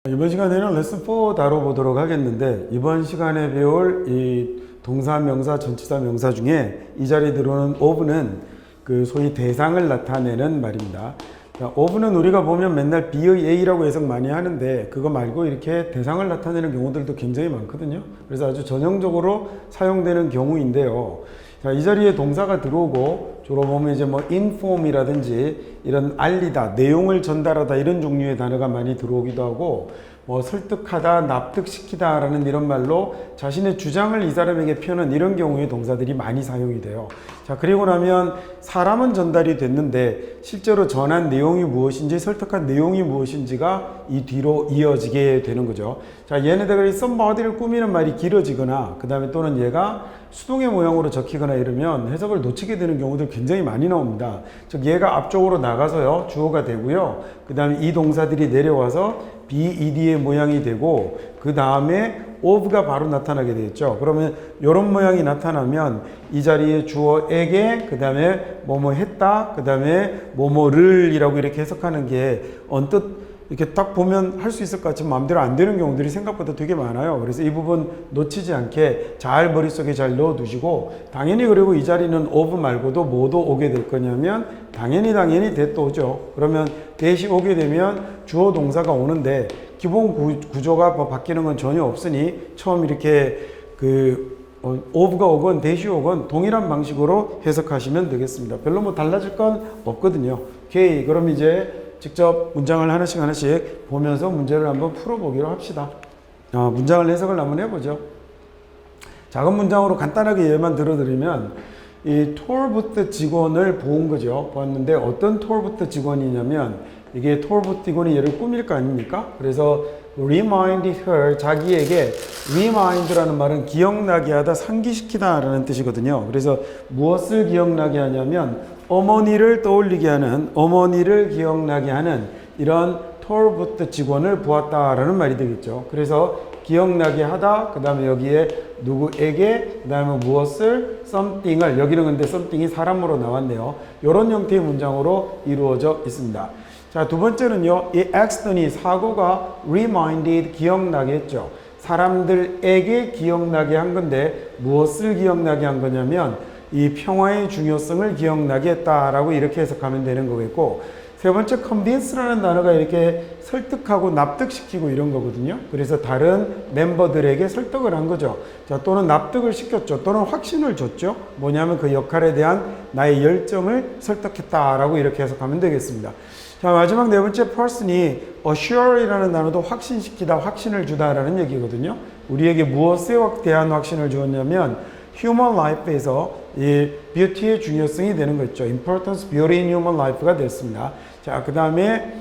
이번 시간에는 레슨 4 다뤄보도록 하겠는데, 이번 시간에 배울 이 동사, 명사, 전치사, 명사 중에 이 자리에 들어오는 of는 그 소위 대상을 나타내는 말입니다. of는 우리가 보면 맨날 be의 a라고 해석 많이 하는데, 그거 말고 이렇게 대상을 나타내는 경우들도 굉장히 많거든요. 그래서 아주 전형적으로 사용되는 경우인데요. 자, 이 자리에 동사가 들어오고, 주로 보면 이제 뭐 inform이라든지 이런 알리다, 내용을 전달하다 이런 종류의 단어가 많이 들어오기도 하고, 뭐 설득하다, 납득시키다 라는 이런 말로 자신의 주장을 이 사람에게 펴는 이런 경우의 동사들이 많이 사용이 돼요. 자, 그리고 나면 사람은 전달이 됐는데 실제로 전한 내용이 무엇인지, 설득한 내용이 무엇인지가 이 뒤로 이어지게 되는 거죠. 자, 얘네들이 somebody를 꾸미는 말이 길어지거나, 그 다음에 또는 얘가 수동의 모양으로 적히거나 이러면 해석을 놓치게 되는 경우들 굉장히 많이 나옵니다. 즉, 얘가 앞쪽으로 나가서요, 주어가 되고요. 그 다음에 이 동사들이 내려와서 BED의 모양이 되고, 그 다음에 of가 바로 나타나게 되겠죠. 그러면 이런 모양이 나타나면 이 자리에 주어에게, 그 다음에 뭐뭐 했다, 그 다음에 뭐뭐를 이라고 이렇게 해석하는 게 언뜻 이렇게 딱 보면 할 수 있을 것 같지만 마음대로 안 되는 경우들이 생각보다 되게 많아요. 그래서 이 부분 놓치지 않게 잘 머릿속에 잘 넣어 두시고, 당연히 그리고 이 자리는 of 말고도 뭐도 오게 될 거냐면 당연히 that도 오죠. 그러면 that이 오게 되면 주어 동사가 오는데 기본 구조가 바뀌는 건 전혀 없으니 처음 이렇게 of가 오건 that이 오건 동일한 방식으로 해석하시면 되겠습니다. 별로 뭐 달라질 건 없거든요. 오케이, 그럼 이제 직접 문장을 하나씩 보면서 문제를 한번 풀어보기로 합시다. 문장을 해석을 한번 해보죠. 작은 문장으로 간단하게 예만 들어드리면, 이 톨부트 직원을 본 거죠. 보았는데 어떤 톨부트 직원이냐면, 이게 톨부트 직원이 얘를 꾸밀 거 아닙니까? 그래서 reminded her, 자기에게 remind라는 말은 기억나게 하다, 상기시키다 라는 뜻이거든요. 그래서 무엇을 기억나게 하냐면 어머니를 떠올리게 하는, 어머니를 기억나게 하는 이런 톨부트 직원을 보았다라는 말이 되겠죠. 그래서 기억나게 하다, 그 다음에 여기에 누구에게, 그 다음에 무엇을, something을, 여기는 근데 something이 사람으로 나왔네요. 이런 형태의 문장으로 이루어져 있습니다. 자, 두 번째는요, 이 accident이, 사고가 reminded, 기억나게 했죠. 사람들에게 기억나게 한 건데 무엇을 기억나게 한 거냐면 이 평화의 중요성을 기억나게 했다라고 이렇게 해석하면 되는 거겠고, 세 번째 convince라는 단어가 이렇게 설득하고 납득시키고 이런 거거든요. 그래서 다른 멤버들에게 설득을 한 거죠. 자, 또는 납득을 시켰죠. 또는 확신을 줬죠. 뭐냐면 그 역할에 대한 나의 열정을 설득했다라고 이렇게 해석하면 되겠습니다. 자, 마지막 네 번째 person이 assure이라는 단어도 확신시키다, 확신을 주다라는 얘기거든요. 우리에게 무엇에 대한 확신을 주었냐면 human life에서 이 뷰티의 중요성이 되는 거죠. importance, beauty in human life가 됐습니다. 자, 그 다음에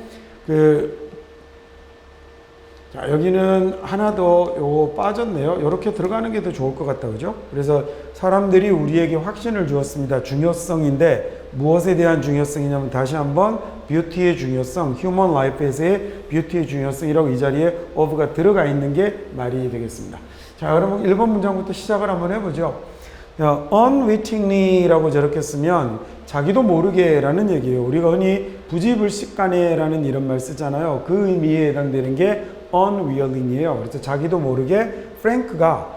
자, 여기는 하나 더 요거 빠졌네요. 이렇게 들어가는 게 더 좋을 것 같다, 그죠? 그래서 사람들이 우리에게 확신을 주었습니다. 중요성인데 무엇에 대한 중요성이냐면 다시 한번 뷰티의 중요성, 휴먼 라이프에서의 뷰티의 중요성이라고 이 자리에 of가 들어가 있는 게 말이 되겠습니다. 자, 그러면 1번 문장부터 시작을 한번 해보죠. unwittingly라고 저렇게 쓰면 자기도 모르게 라는 얘기예요. 우리가 흔히 부지불식간에 라는 이런 말 쓰잖아요. 그 의미에 해당되는 게 unwilling이에요. 그래서 자기도 모르게 프랭크가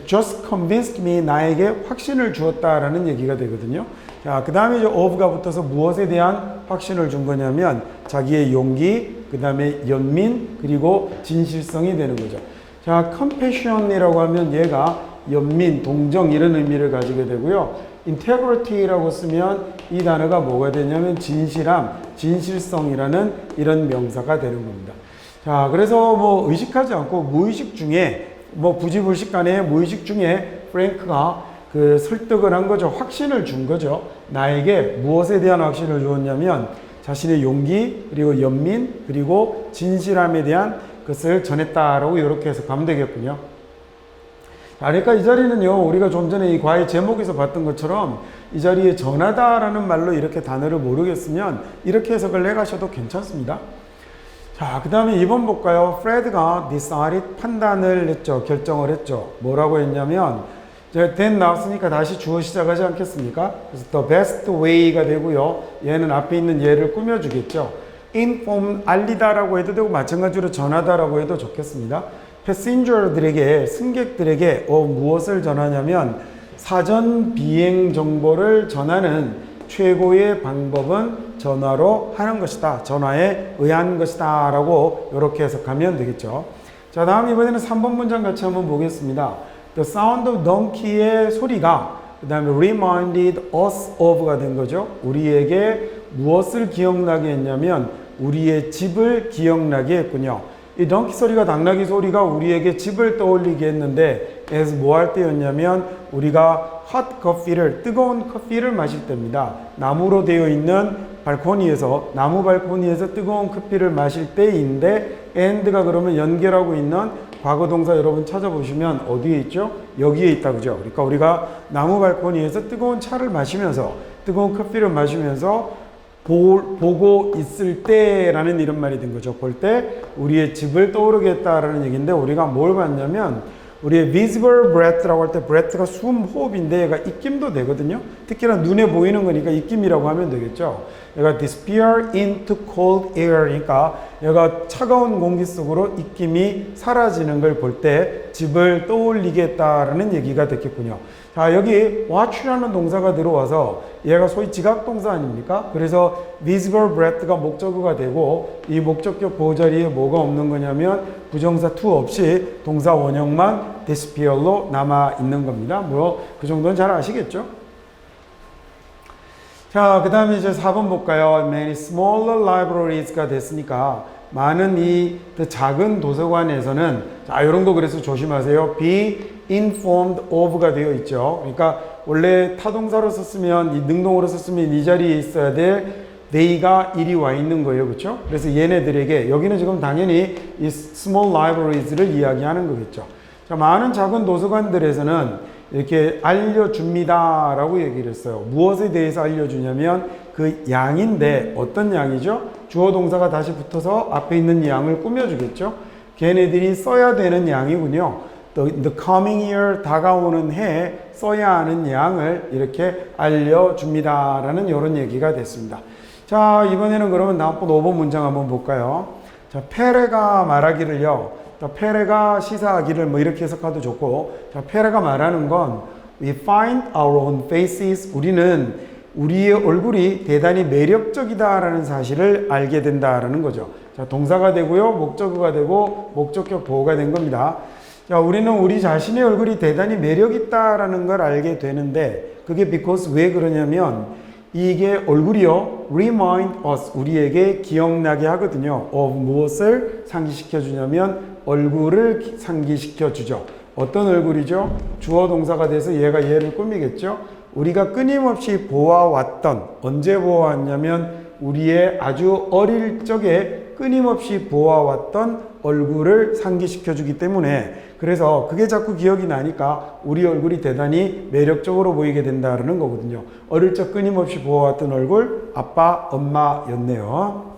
just convinced me, 나에게 확신을 주었다라는 얘기가 되거든요. 자, 그 다음에 이제 of가 붙어서 무엇에 대한 확신을 준 거냐면 자기의 용기, 그 다음에 연민, 그리고 진실성이 되는 거죠. 자, compassion이라고 하면 얘가 연민, 동정 이런 의미를 가지게 되고요. integrity라고 쓰면 이 단어가 뭐가 되냐면 진실함, 진실성이라는 이런 명사가 되는 겁니다. 자, 그래서 뭐 의식하지 않고 무의식 중에, 뭐 부지불식 간에 무의식 중에 프랭크가 그 설득을 한 거죠. 확신을 준 거죠. 나에게 무엇에 대한 확신을 주었냐면 자신의 용기, 그리고 연민, 그리고 진실함에 대한 것을 전했다라고 이렇게 해석하면 되겠군요. 그러니까 이 자리는요, 우리가 좀 전에 이 과의 제목에서 봤던 것처럼 이 자리에 전하다라는 말로 이렇게 단어를 모르겠으면 이렇게 해석을 해가셔도 괜찮습니다. 자, 그 다음에 2번 볼까요? 프레드가 decided, 판단을 했죠. 결정을 했죠. 뭐라고 했냐면 then 나왔으니까 다시 주어 시작하지 않겠습니까? 그래서 the best way가 되고요. 얘는 앞에 있는 얘를 꾸며주겠죠. inform 알리다라고 해도 되고 마찬가지로 전하다라고 해도 좋겠습니다. 패신저들에게 승객들에게 무엇을 전하냐면 사전 비행 정보를 전하는 최고의 방법은 전화로 하는 것이다. 전화에 의한 것이다 라고 이렇게 해석하면 되겠죠. 자, 다음 이번에는 3번 문장 같이 한번 보겠습니다. The sound of donkey의 소리가 그 다음에 reminded us of가 된 거죠. 우리에게 무엇을 기억나게 했냐면 우리의 집을 기억나게 했군요. 이 덩키 소리가 당나귀 소리가 우리에게 집을 떠올리게 했는데 as 뭐 할 때였냐면 우리가 hot coffee를 뜨거운 커피를 마실 때입니다. 나무로 되어 있는 발코니에서 나무 발코니에서 뜨거운 커피를 마실 때인데 and가 그러면 연결하고 있는 과거 동사 여러분 찾아보시면 어디에 있죠? 여기에 있다 그죠? 그러니까 우리가 나무 발코니에서 뜨거운 차를 마시면서 뜨거운 커피를 마시면서 보고 있을 때라는 이런 말이 된 거죠. 볼 때 우리의 집을 떠오르게 했다라는 얘기인데 우리가 뭘 봤냐면 우리의 visible breath라고 할 때 breath가 숨, 호흡인데 얘가 입김도 되거든요. 특히나 눈에 보이는 거니까 입김이라고 하면 되겠죠. 얘가 disappear into cold air 그러니까 얘가 차가운 공기 속으로 입김이 사라지는 걸 볼 때 집을 떠올리게 했다라는 얘기가 됐겠군요. 자, 여기 watch라는 동사가 들어와서 얘가 소위 지각동사 아닙니까? 그래서 visible breath가 목적어가 되고 이 목적격 보호자리에 뭐가 없는 거냐면 부정사 to 없이 동사 원형만 disappear로 남아 있는 겁니다. 뭐 그 정도는 잘 아시겠죠? 자, 그 다음에 이제 4번 볼까요? Many smaller libraries가 됐으니까 많은 이 작은 도서관에서는 자, 이런 거 그래서 조심하세요. be informed of가 되어 있죠. 그러니까 원래 타동사로 썼으면 이 능동으로 썼으면 이 자리에 있어야 될 they가 이리 와 있는 거예요. 그렇죠? 그래서 얘네들에게 여기는 지금 당연히 이 small libraries를 이야기하는 거겠죠. 자, 많은 작은 도서관들에서는 이렇게 알려줍니다 라고 얘기를 했어요. 무엇에 대해서 알려주냐면 그 양인데 어떤 양이죠? 주어 동사가 다시 붙어서 앞에 있는 양을 꾸며주겠죠. 걔네들이 써야 되는 양이군요. The coming year 다가오는 해 써야 하는 양을 이렇게 알려줍니다 라는 이런 얘기가 됐습니다. 자, 이번에는 그러면 다음번 5번 문장 한번 볼까요? 자, 페레가 말하기를요. 자, 페레가 시사하기를 뭐 이렇게 해석해도 좋고, 자, 페레가 말하는 건 we find our own faces 우리는 우리의 얼굴이 대단히 매력적이다라는 사실을 알게 된다라는 거죠. 자, 동사가 되고요, 목적어가 되고 목적격 보호가 된 겁니다. 자, 우리는 우리 자신의 얼굴이 대단히 매력있다라는 걸 알게 되는데 그게 because 왜 그러냐면 이게 얼굴이요 remind us 우리에게 기억나게 하거든요. of 무엇을 상기시켜 주냐면 얼굴을 상기시켜 주죠. 어떤 얼굴이죠? 주어 동사가 돼서 얘가 얘를 꾸미겠죠. 우리가 끊임없이 보아왔던 언제 보아왔냐면 우리의 아주 어릴 적에 끊임없이 보아왔던 얼굴을 상기시켜 주기 때문에 그래서 그게 자꾸 기억이 나니까 우리 얼굴이 대단히 매력적으로 보이게 된다는 거거든요. 어릴 적 끊임없이 보아왔던 얼굴 아빠, 엄마였네요.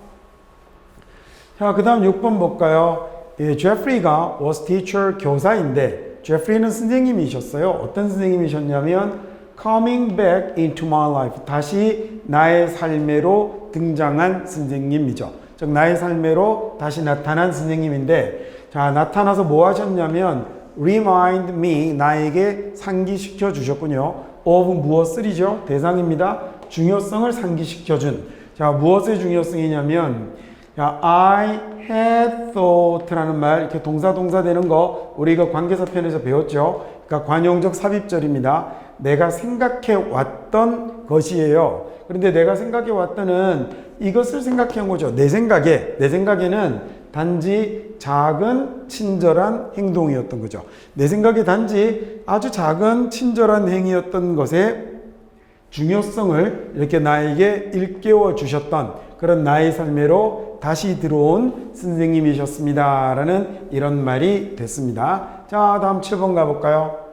자, 그 다음 6번 볼까요? 예, 제프리가 was teacher 교사인데 제프리는 선생님이셨어요. 어떤 선생님이셨냐면 coming back into my life 다시 나의 삶에로 등장한 선생님이죠. 즉 나의 삶에로 다시 나타난 선생님인데 자, 나타나서 뭐 하셨냐면 remind me 나에게 상기시켜 주셨군요. of 무엇을이죠? 대상입니다. 중요성을 상기시켜 준. 자, 무엇의 중요성이냐면 자, I had thought라는 말 이렇게 동사 되는 거 우리가 관계사 편에서 배웠죠. 그러니까 관용적 삽입절입니다. 내가 생각해 왔던 것이에요. 그런데 내가 생각해 왔다는 이것을 생각해 온 거죠. 내 생각에는 단지 작은 친절한 행동이었던 거죠. 내 생각에 단지 아주 작은 친절한 행위였던 것의 중요성을 이렇게 나에게 일깨워 주셨던 그런 나의 삶에로 다시 들어온 선생님이셨습니다 라는 이런 말이 됐습니다. 자, 다음 7번 가볼까요?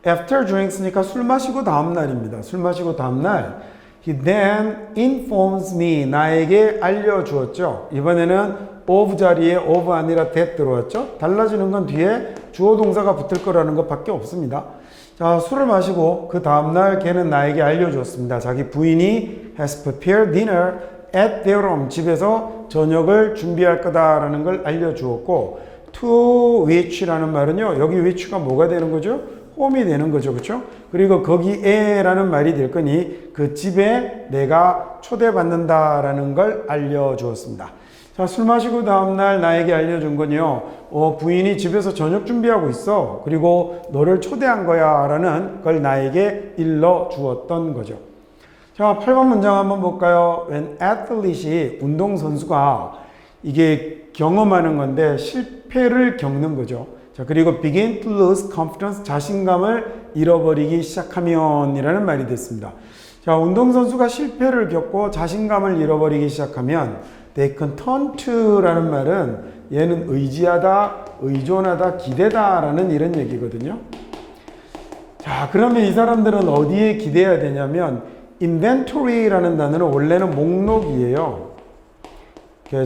After drinks니까 술 마시고 다음날입니다. 술 마시고 다음날 He then informs me 나에게 알려주었죠. 이번에는 of 자리에 of 아니라 that 들어왔죠. 달라지는 건 뒤에 주어 동사가 붙을 거라는 것밖에 없습니다. 자, 술을 마시고 그 다음날 걔는 나에게 알려주었습니다. 자기 부인이 has prepared dinner at their home, 집에서 저녁을 준비할 거다라는 걸 알려주었고, to which라는 말은요, 여기 which가 뭐가 되는 거죠? home이 되는 거죠. 그렇죠? 그리고 거기에라는 말이 될 거니 그 집에 내가 초대받는다라는 걸 알려주었습니다. 자, 술 마시고 다음날 나에게 알려준 건요, 부인이 집에서 저녁 준비하고 있어. 그리고 너를 초대한 거야. 라는 걸 나에게 일러주었던 거죠. 자, 8번 문장 한번 볼까요? When athlete이 운동선수가 이게 경험하는 건데 실패를 겪는 거죠. 자, 그리고 begin to lose confidence, 자신감을 잃어버리기 시작하면 이라는 말이 됐습니다. 자, 운동선수가 실패를 겪고 자신감을 잃어버리기 시작하면 they can turn to 라는 말은 얘는 의지하다, 의존하다, 기대다 라는 이런 얘기거든요. 자, 그러면 이 사람들은 어디에 기대해야 되냐면 inventory라는 단어는 원래는 목록이에요.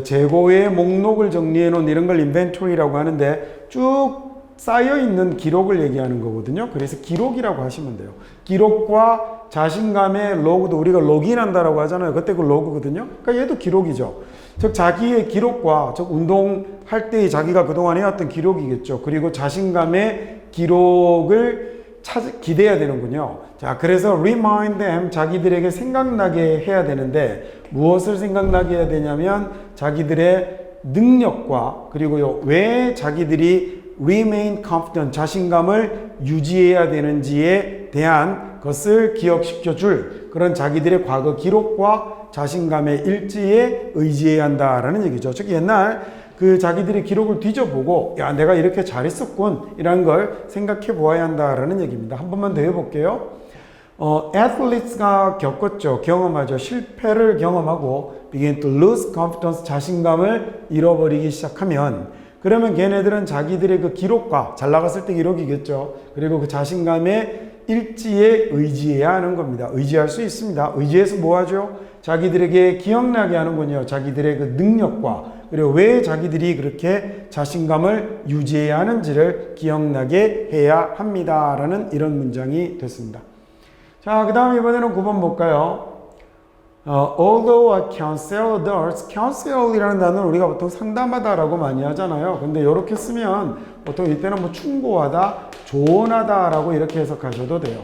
재고의 목록을 정리해 놓은 이런 걸 inventory라고 하는데 쭉 쌓여 있는 기록을 얘기하는 거거든요. 그래서 기록이라고 하시면 돼요. 기록과 자신감의 로그도 우리가 로그인한다라고 하잖아요. 그때 그 로그거든요. 그러니까 얘도 기록이죠. 즉 자기의 기록과 즉 운동할 때의 자기가 그동안 해왔던 기록이겠죠. 그리고 자신감의 기록을 기대해야 되는군요. 자, 그래서 remind them, 자기들에게 생각나게 해야 되는데 무엇을 생각나게 해야 되냐면 자기들의 능력과 그리고요 왜 자기들이 remain confident, 자신감을 유지해야 되는지에 대한 것을 기억시켜 줄 그런 자기들의 과거 기록과 자신감의 일지에 의지해야 한다라는 얘기죠. 즉 옛날 그 자기들의 기록을 뒤져보고 야 내가 이렇게 잘했었군 이라는 걸 생각해 보아야 한다라는 얘기입니다. 한 번만 더 해볼게요. athletes가 겪었죠. 경험하죠. 실패를 경험하고 begin to lose confidence, 자신감을 잃어버리기 시작하면 그러면 걔네들은 자기들의 그 기록과 잘 나갔을 때 기록이겠죠. 그리고 그 자신감의 일지에 의지해야 하는 겁니다. 의지할 수 있습니다. 의지해서 뭐 하죠? 자기들에게 기억나게 하는군요. 자기들의 그 능력과 그리고 왜 자기들이 그렇게 자신감을 유지해야 하는지를 기억나게 해야 합니다. 라는 이런 문장이 됐습니다. 자, 그 다음 이번에는 9번 볼까요? Although a counselor does, counsel이라는 단어는 우리가 보통 상담하다라고 많이 하잖아요. 근데 이렇게 쓰면 보통 이때는 뭐 충고하다, 조언하다라고 이렇게 해석하셔도 돼요.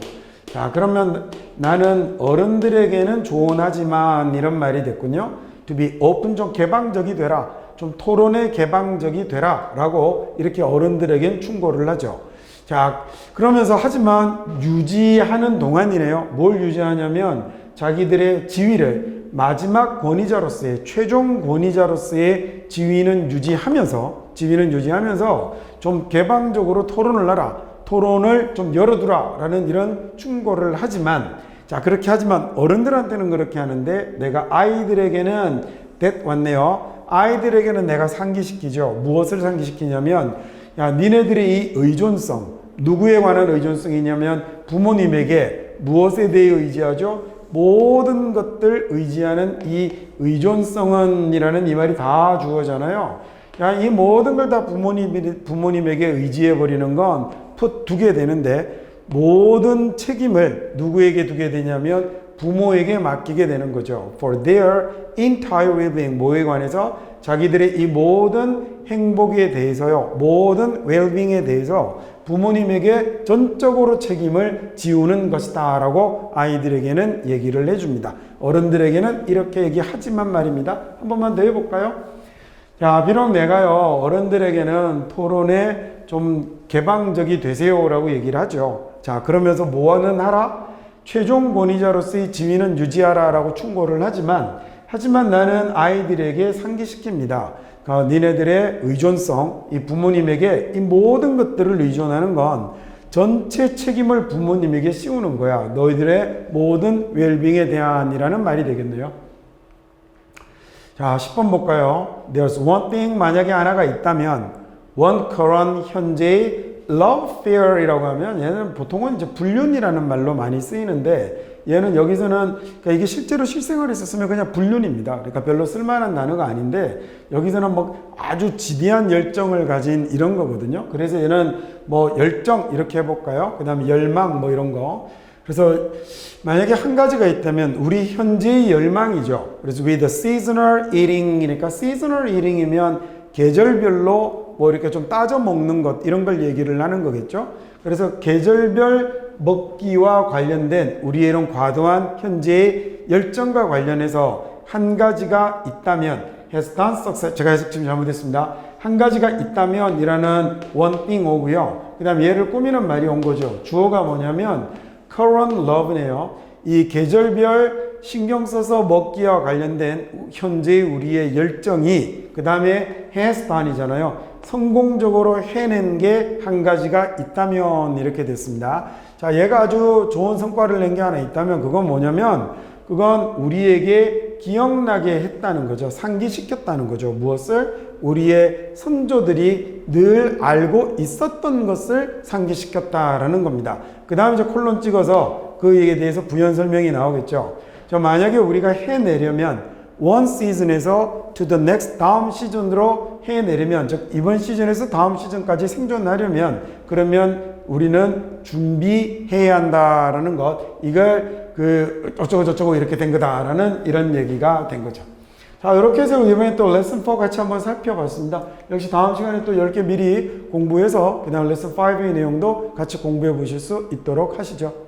자, 그러면 나는 어른들에게는 조언하지만 이런 말이 됐군요. To be open, 좀 개방적이 되라. 좀 토론에 개방적이 되라. 라고 이렇게 어른들에겐 충고를 하죠. 자, 그러면서 하지만 유지하는 동안이네요. 뭘 유지하냐면 자기들의 지위를 마지막 권위자로서의 최종 권위자로서의 지위는 유지하면서 좀 개방적으로 토론을 하라. 토론을 좀 열어두라. 라는 이런 충고를 하지만 자, 그렇게 하지만 어른들한테는 그렇게 하는데 내가 아이들에게는 왔네요. 아이들에게는 내가 상기시키죠. 무엇을 상기시키냐면 야, 니네들의 이 의존성, 누구에 관한 의존성이냐면 부모님에게 무엇에 대해 의지하죠? 모든 것들 의지하는 이 의존성은 이라는 이 말이 다 주어잖아요. 야, 이 모든 걸 다 부모님에게 의지해 버리는 건 두게 되는데 모든 책임을 누구에게 두게 되냐면 부모에게 맡기게 되는 거죠. For their entire well-being, 뭐에 관해서 자기들의 이 모든 행복에 대해서요, 모든 well-being에 대해서 부모님에게 전적으로 책임을 지우는 것이다 라고 아이들에게는 얘기를 해줍니다. 어른들에게는 이렇게 얘기하지만 말입니다. 한 번만 더 해볼까요? 자, 비록 내가요 어른들에게는 토론에 좀 개방적이 되세요 라고 얘기를 하죠. 자, 그러면서 뭐는 하라? 최종 권위자로서의 지위는 유지하라 라고 충고를 하지만 나는 아이들에게 상기시킵니다. 그러니까 니네들의 의존성, 이 부모님에게 이 모든 것들을 의존하는 건 전체 책임을 부모님에게 씌우는 거야. 너희들의 모든 웰빙에 대한이라는 말이 되겠네요. 자, 10번 볼까요? There's one thing, 만약에 하나가 있다면 one current, 현재의 love affair이라고 하면 얘는 보통은 이제 불륜이라는 말로 많이 쓰이는데 얘는 여기서는 그러니까 이게 실제로 실생활에서 쓰면 그냥 불륜입니다. 그러니까 별로 쓸만한 단어가 아닌데 여기서는 뭐 아주 지대한 열정을 가진 이런 거거든요. 그래서 얘는 뭐 열정 이렇게 해볼까요? 그 다음에 열망 뭐 이런 거. 그래서 만약에 한 가지가 있다면 우리 현재의 열망이죠. 그래서 with seasonal eating이니까 seasonal eating이면 계절별로 뭐 이렇게 좀 따져 먹는 것 이런 걸 얘기를 하는 거겠죠. 그래서 계절별 먹기와 관련된 우리의 이런 과도한 현재의 열정과 관련해서 한 가지가 있다면 has done success. 제가 해석 지금 잘못했습니다. 한 가지가 있다면 이라는 one thing 오고요. 그 다음 얘를 꾸미는 말이 온 거죠. 주어가 뭐냐면 current love네요. 이 계절별 신경 써서 먹기와 관련된 현재의 우리의 열정이 그 다음에 has done이잖아요. 성공적으로 해낸 게 한 가지가 있다면 이렇게 됐습니다. 자, 얘가 아주 좋은 성과를 낸 게 하나 있다면 그건 뭐냐면 그건 우리에게 기억나게 했다는 거죠. 상기시켰다는 거죠. 무엇을? 우리의 선조들이 늘 알고 있었던 것을 상기시켰다라는 겁니다. 그 다음에 이제 콜론 찍어서 그 얘기에 대해서 부연 설명이 나오겠죠. 자, 만약에 우리가 해내려면 one season에서 to the next 다음 시즌으로 해내려면 즉 이번 시즌에서 다음 시즌까지 생존하려면 그러면 우리는 준비해야 한다라는 것 이걸 어쩌고 저쩌고 이렇게 된 거다라는 이런 얘기가 된 거죠. 자, 이렇게 해서 이번에 또 레슨 4 같이 한번 살펴봤습니다. 역시 다음 시간에 또 10개 미리 공부해서 그 다음 레슨 5의 내용도 같이 공부해 보실 수 있도록 하시죠.